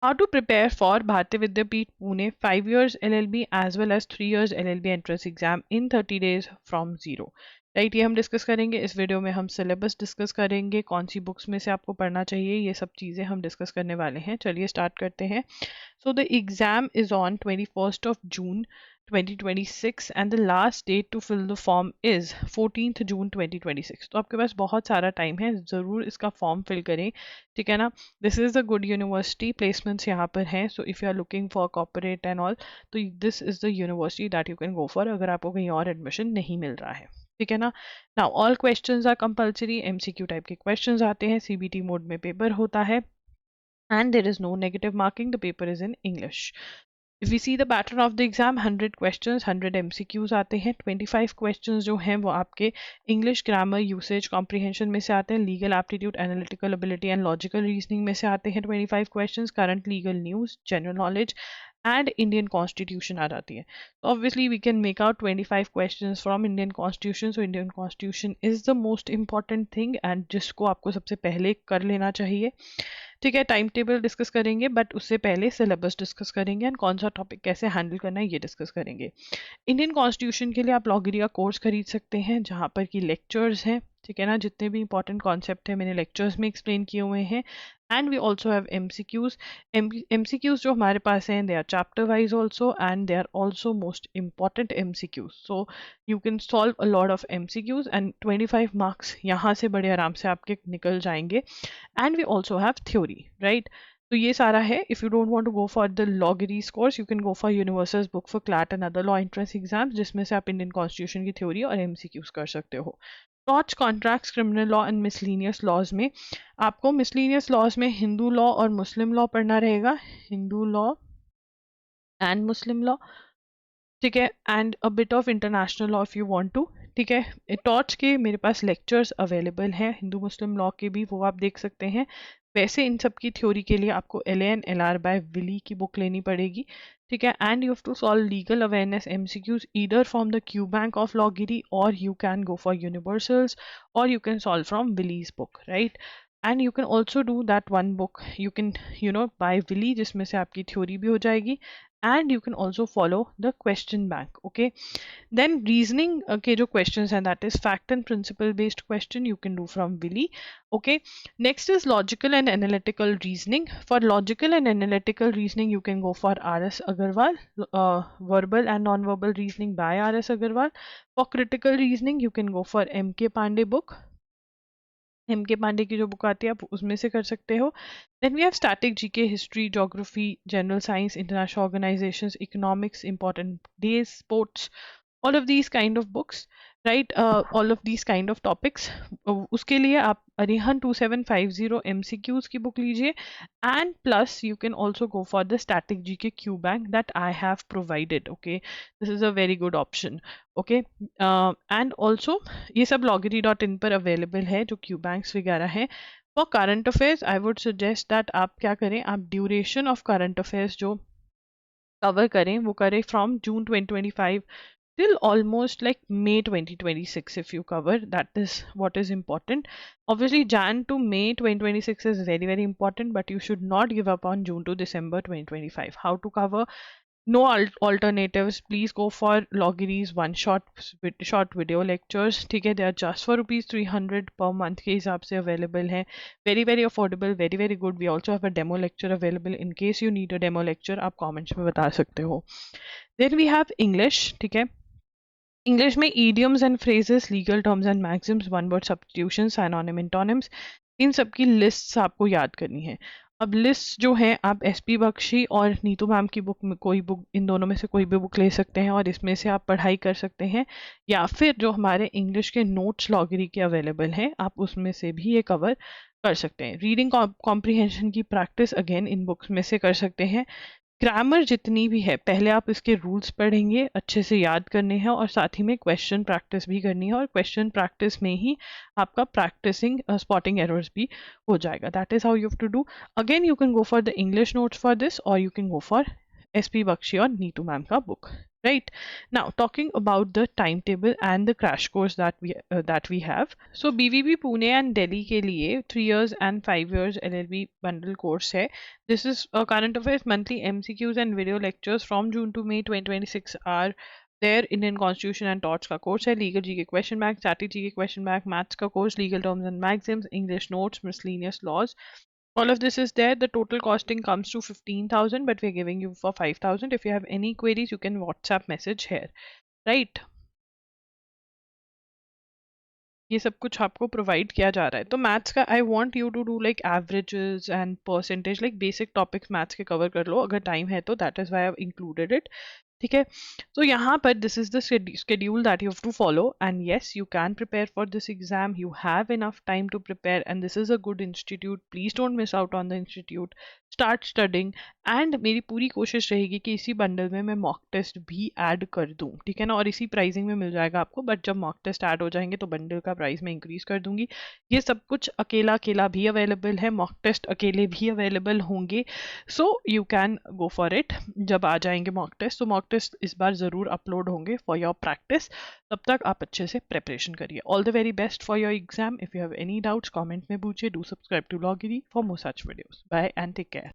How to prepare for Bharatiya Vidyapeeth Pune 5 years LLB as well as 3 years LLB entrance exam in 30 days from zero. Right, ये हम discuss करेंगे इस video में। हम syllabus discuss करेंगे, कौन सी books में से आपको पढ़ना चाहिए, ये सब चीज़ें हम डिस्कस करने वाले हैं। चलिए स्टार्ट करते हैं। So the exam is on 21st of June 2026 and the last date to fill the form is 14th June 2026। तो आपके पास बहुत सारा टाइम है, ज़रूर इसका फॉर्म फिल करें, ठीक है ना। This is a good university, placements यहाँ पर हैं। So if you are looking for corporate and all, तो this is the university that you can go for अगर आपको कहीं और एडमिशन नहीं मिल रहा है, ठीक है ना। Now all questions are compulsory, MCQ type के क्वेश्चंस आते हैं, सीबीटी मोड में पेपर होता है and there is no negative marking. The paper is in English. If we see the pattern of the exam, 100 questions, 100 MCQs आते हैं। 25 questions जो हैं वो आपके English grammar usage comprehension में से आते हैं। Legal aptitude, analytical ability and logical reasoning में से आते हैं 25 questions। Current legal news, general knowledge and Indian Constitution आ जाती है। So obviously we can make out 25 questions from Indian Constitution. So Indian Constitution is the most important thing and जिसको आपको सबसे पहले कर लेना चाहिए, ठीक है। टाइम टेबल डिस्कस करेंगे बट उससे पहले सिलेबस डिस्कस करेंगे एंड कौन सा टॉपिक कैसे हैंडल करना है ये डिस्कस करेंगे। इंडियन कॉन्स्टिट्यूशन के लिए आप लॉ गिरी का कोर्स खरीद सकते हैं जहाँ पर कि लेक्चर्स हैं, ठीक है ना। जितने भी इंपॉर्टेंट कॉन्सेप्ट है मैंने लेक्चर्स में एक्सप्लेन किए हुए हैं। And we also have MCQs. MCQs जो हमारे पास हैं they are chapter wise also and they are also most important MCQs. So you can solve a lot of MCQs and 25 marks यहाँ से बड़े आराम से आपके निकल जाएंगे। And we also have theory, right. तो ये सारा है। If you don't want to go for the Lawgiri's course, you can go for universal book for CLAT and other law entrance exams, जिसमें से आप इंडियन कॉन्स्टिट्यूशन की theory और MCQs कर सकते हो। Torts, contracts, criminal law and miscellaneous laws में आपको मिसलीनियस लॉज में हिंदू लॉ और मुस्लिम लॉ पढ़ना रहेगा। Hindu law and Muslim law, ठीक है, and a bit of international law if you want to, ठीक है। टॉर्च के मेरे पास लेक्चर्स अवेलेबल हैं, हिंदू मुस्लिम लॉ के भी, वो आप देख सकते हैं। वैसे इन सब की थ्योरी के लिए आपको LAN/LR बाय विली की बुक लेनी पड़ेगी, ठीक है। And you have to solve legal awareness MCQs either from the Q bank of Lawgiri और you can go for universals और you can solve from Wiley's book, right. And you can also do that one book you can buy Wiley, जिसमें से आपकी theory भी हो जाएगी and you can also follow the question bank, okay। then reasoning के जो questions हैं that is fact and principle based question you can do from Willy, okay। next is logical and analytical reasoning। for logical and analytical reasoning you can go for RS Agarwal, verbal and non-verbal reasoning by RS Agarwal। for critical reasoning you can go for MK Pandey book, MK Pandey की जो book आती है आप उसमें से कर सकते हो। Then we have static GK, history, geography, general science, international organisations, economics, important days, sports, all of these kind of books, right। all of these kind of topics। उसके लिए आप अरिहन 2750 MCQs की बुक लीजिए and plus you can also go for the static GK Q bank that I have provided, okay। this is a very good option, okay। and also ये सब loggery.in पर available है जो Q banks वगैरह हैं। for current affairs I would suggest that आप क्या करें, आप duration of current affairs जो कवर करें वो करें from June 2025 till almost like May 2026 if you cover, that is what is important। obviously Jan to May 2026 is very very important but you should not give up on June to December 2025। how to cover, no alternatives, please go for loggeries one short video lectures, ठीक है। they are just for ₹300 per month के हिसाब से available है, very very affordable, very very good। we also have a demo lecture available, in case you need a demo lecture आप comments में बता सकते हो। then we have English, ठीक है। इंग्लिश में idioms and phrases, legal terms and maxims, one word substitutions, synonym, antonyms, इन सब की लिस्ट्स आपको याद करनी है। अब लिस्ट जो है आप SP बख्शी और नीतू मैम की बुक में कोई बुक, इन दोनों में से कोई भी बुक ले सकते हैं और इसमें से आप पढ़ाई कर सकते हैं, या फिर जो हमारे इंग्लिश के नोट्स लॉगरी के अवेलेबल हैं आप उसमें से भी ये कवर कर सकते हैं। रीडिंग कॉम्प्रीहेंशन की प्रैक्टिस अगेन इन बुक्स में से कर सकते हैं। ग्रामर जितनी भी है पहले आप इसके रूल्स पढ़ेंगे, अच्छे से याद करने हैं और साथ ही में क्वेश्चन प्रैक्टिस भी करनी है और क्वेश्चन प्रैक्टिस में ही आपका प्रैक्टिसिंग स्पॉटिंग एरर्स भी हो जाएगा। That is how you have to do. Again you can go for the English notes for this और you can go for SP Bakshi और नीतू मैम का बुक। right? Now talking about the timetable and the crash course that we have. So BVB Pune and Delhi के लिए 3 years and 5 years LLB bundle course है. This is a current affairs monthly MCQs and video lectures from June to May 2026 are there. Indian Constitution and Torts का course है, legal GK question bank, static GK question bank, maths का course, legal terms and maxims, English notes, miscellaneous laws. All of this is there. The total costing comes to 15,000, but we're giving you for 5,000. If you have any queries, you can WhatsApp message here, right? ये सब कुछ आपको provide किया जा रहा है. तो maths का I want you to do like averages and percentage, like basic topics maths के कवर कर लो अगर टाइम है तो. That is why I have included it. ठीक है. तो यहाँ पर this is the schedule that you have to follow, and yes, you can prepare for this exam. You have enough time to prepare, and this is a good institute. Please don't miss out on the institute. Start studying. And मेरी पूरी कोशिश रहेगी कि इसी bundle में मैं mock test भी add कर दूँ, ठीक है ना, और इसी प्राइसिंग में मिल जाएगा आपको. बट जब मॉक टेस्ट ऐड हो जाएंगे तो बंडल का प्राइस मैं इंक्रीज कर दूंगी. ये सब कुछ अकेला अकेला भी अवेलेबल है, मॉक टेस्ट अकेले भी अवेलेबल होंगे. सो you can go for it. जब आ जाएंगे मॉक टेस्ट, तो मॉक टेस्ट इस बार ज़रूर अपलोड होंगे फॉर योर प्रैक्टिस. तब तक आप अच्छे से प्रिपरेशन करिए. All the very best for your exam. If you have any doubts comment में पूछिए. Do subscribe to Lawgiri for more such videos. Bye and take care.